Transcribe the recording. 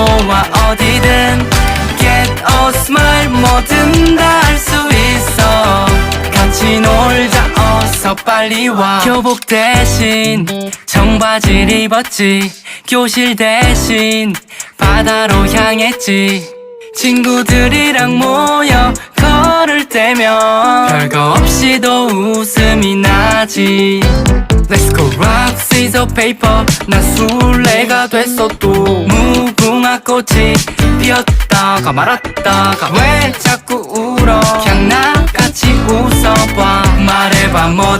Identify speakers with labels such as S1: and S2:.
S1: 좋아 어디든 Get a smile 뭐든 다 할 수 있어 같이 놀자 어서 빨리 와 교복 대신 청바지를 입었지 교실 대신 바다로 향했지 친구들이랑 모여 걸을 때면 별거 없이도 웃음이 나지 Let's go rock, scissors, paper 난 술래가 됐어 또 무궁화 꽃이 피었다가 말았다가 왜 자꾸 울어 그냥 나같이 웃어봐 말해봐 뭐